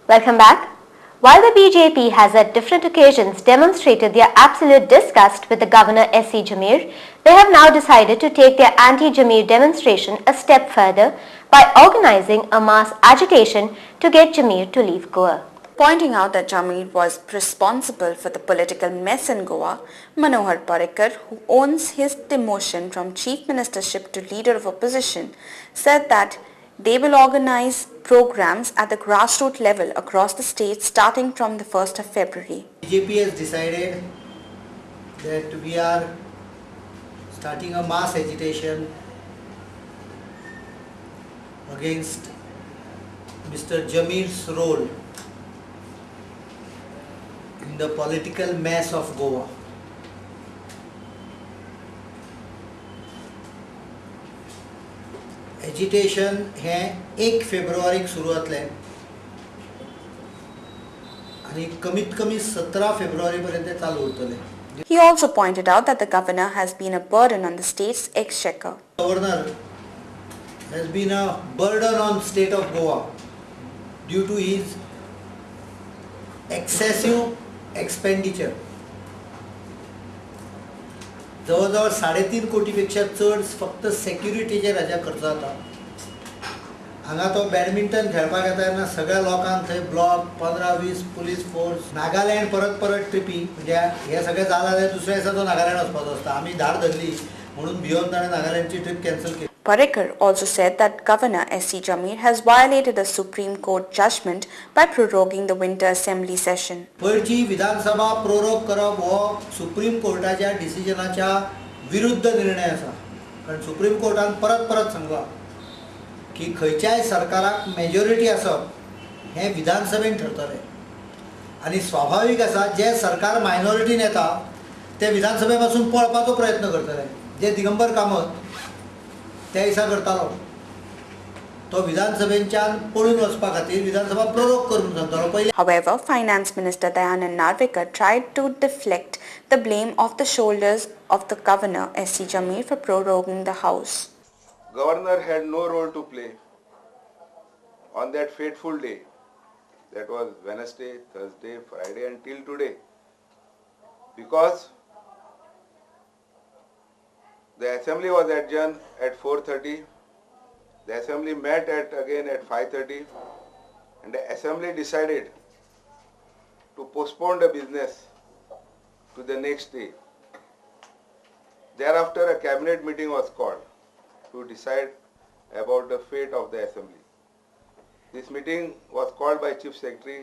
Welcome back. While the BJP has at different occasions demonstrated their absolute disgust with the Governor S.C. Jameer, they have now decided to take their anti-Jameer demonstration a step further by organizing a mass agitation to get Jameer to leave Goa. Pointing out that Jameer was responsible for the political mess in Goa, Manohar Parrikar, who owns his demotion from chief ministership to leader of opposition, said that they will organize programs at the grassroots level across the state starting from the 1st of February. BJP has decided that we are starting a mass agitation against Mr. Jameer's role in the political mess of Goa. Agitation हे 1 फेब्रुवारीक सुरू जातलें आणि कमीत कमी 17 फेब्रुवारी पर्यंत चालू उरतलें. He also pointed out that the governor has been a burden on the state's exchequer. Governor has been a burden on state of Goa due to his excessive expenditure. जवळजवळ 3.5 कोटीपेक्षा चड फक्त सेक्युरिटीचेर हाज्या खर्च जाता. हांगा तो बॅडमिंटन खेळपाक येता तेन्ना सगळ्या लोकांक थंय ब्लॉक 15-20 पुलीस फोर्स. नागालँड परत परत ट्रिपी म्हणजे हे सगळें जालां जाल्यार दुसऱ्या दिसा तो नागालँड वचपाचो आसता. आमी धाड धरली म्हणून भिवन ताणें नागालँडची ट्रिप कॅन्सल केली. Parrikar also said that Governor S.C. Jameer has violated a Supreme Court judgment by proroguing the winter assembly session. पयरची विधानसभा प्रोरोग करप हो सुप्रीम कोर्टाच्या डिसिजनाच्या विरुद्ध निर्णय आसा. कारण सुप्रीम कोर्टान परत परत सांगलां की खंयच्याय सरकाराक मेजॉरिटी आसप हें विधानसभेन ठरतलें आनी स्वाभावीक आसा जे सरकार मायनॉरिटीन येता ते विधानसभे पासून पळपाचो प्रयत्न करतले. जे दिगंबर कामत त्या दिसा करतालो तो विधानसभेच्यान पळून वचपा खातीर विधानसभा प्रोरोग करून सांगतालो पयलीं. However, Finance Minister Dayanand Narvekar tried to deflect the blame off the shoulders of the Governor S.C. Jameer for proroguing the House. Governor had no role to play on that fateful day. That was Wednesday, Thursday, Friday until today. Because the assembly was adjourned at 4:30. The assembly met again at 5:30 and the assembly decided to postpone the business to the next day. Thereafter a cabinet meeting was called to decide about the fate of the assembly. This meeting was called by Chief Secretary.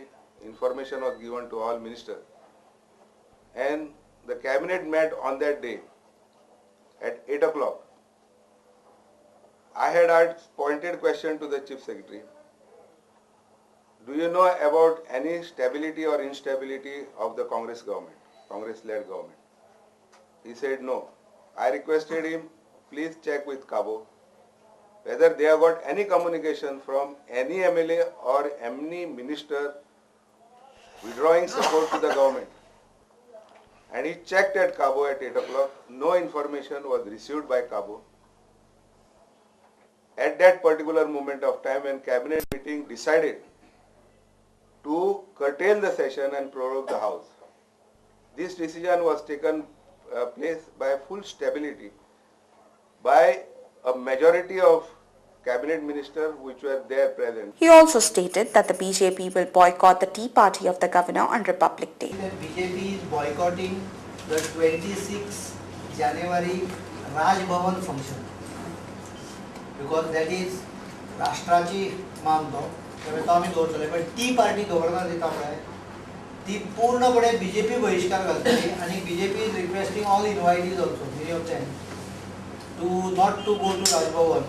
Information was given to all ministers and the cabinet met on that day at 8 o'clock. I had asked pointed question to the Chief Secretary. Do you know about any stability or instability of the Congress government, Congress-led government? He said no. I requested him, please check with Cabo whether they have got any communication from any MLA or any minister withdrawing support to the government. And he checked at Cabo at 8 o'clock. No information was received by Cabo. At that particular moment of time when cabinet meeting decided to curtail the session and prorogue the House. This decision was taken place by full stability by a majority of cabinet ministers which were there present. He also stated that the BJP will boycott the Tea Party of the Governor on Republic Day. The BJP is boycotting the 26th January Raj Bhavan function because that is राष्ट्राची मान तो त्यामुळे तो आम्ही दवरतले. पण T party governor दिता पळय ती पूर्णपणे बीजेपी बहिष्कार घालतली आणि BJP is requesting all invitees also many of them to not to go to Raj Bhavan.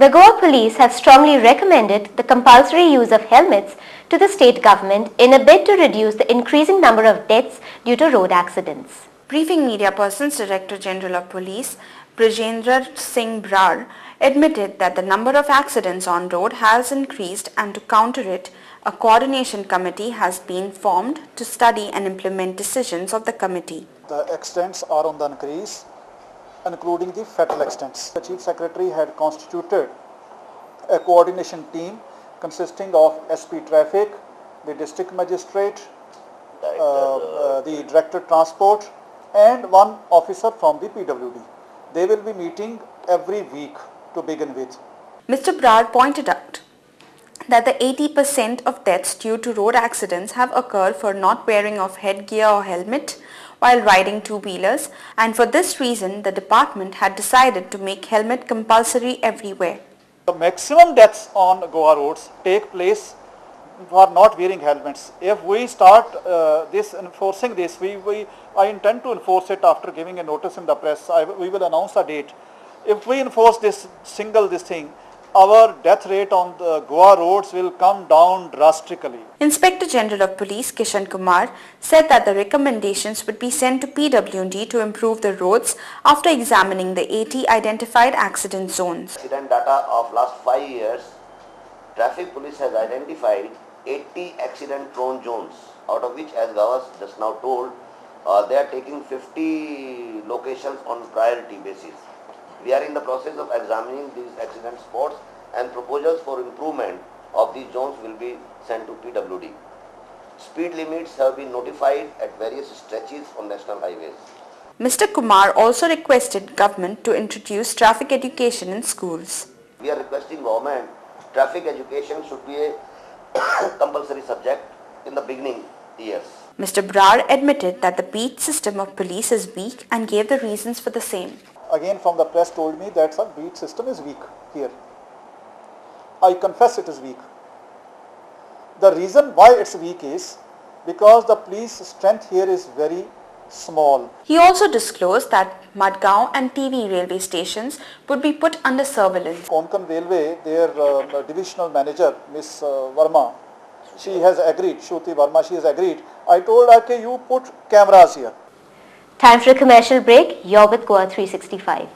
The Goa police have strongly recommended the compulsory use of helmets to the state government in a bid to reduce the increasing number of deaths due to road accidents. Briefing media persons, Director General of Police Brajendra Singh Brar admitted that the number of accidents on road has increased and to counter it, a coordination committee has been formed to study and implement decisions of the committee. The accidents are on the increase, including the fatal accidents. The Chief Secretary had constituted a coordination team consisting of SP Traffic, the District Magistrate, the Director Transport and one officer from the PWD. They will be meeting every week to begin with. Mr. Brar pointed out that the 80% of deaths due to road accidents have occurred for not wearing of headgear or helmet while riding two-wheelers, and for this reason the department had decided to make helmet compulsory everywhere. The maximum deaths on Goa roads take place for not wearing helmets. If we start enforcing this, I intend to enforce it after giving a notice in the press. We will announce a date. If we enforce this thing, our death rate on the Goa roads will come down drastically. Inspector General of Police Kishan Kumar said that the recommendations would be sent to PWD to improve the roads after examining the 80 identified accident zones. Accident data of last 5 years, Traffic Police has identified 80 accident prone zones, out of which, as Gawas just now told, they are taking 50 locations on priority basis. We are in the process of examining these accident spots and proposals for improvement of these zones will be sent to PWD. Speed limits have been notified at various stretches on national highways. Mr. Kumar also requested government to introduce traffic education in schools. We are requesting government, traffic education should be a compulsory subject in the beginning years. Mr. Brar admitted that the beat system of police is weak and gave the reasons for the same. Again from the press told me that the beat system is weak here. I confess it is weak. The reason why it's weak is because the police strength here is very small. He also disclosed that Madgaon and TV railway stations would be put under surveillance. Konkan Railway, their divisional manager, Miss Verma, she has agreed, Shruti Verma, she has agreed. I told her, okay, you put cameras here. Time for a commercial break. You're with Goa 365.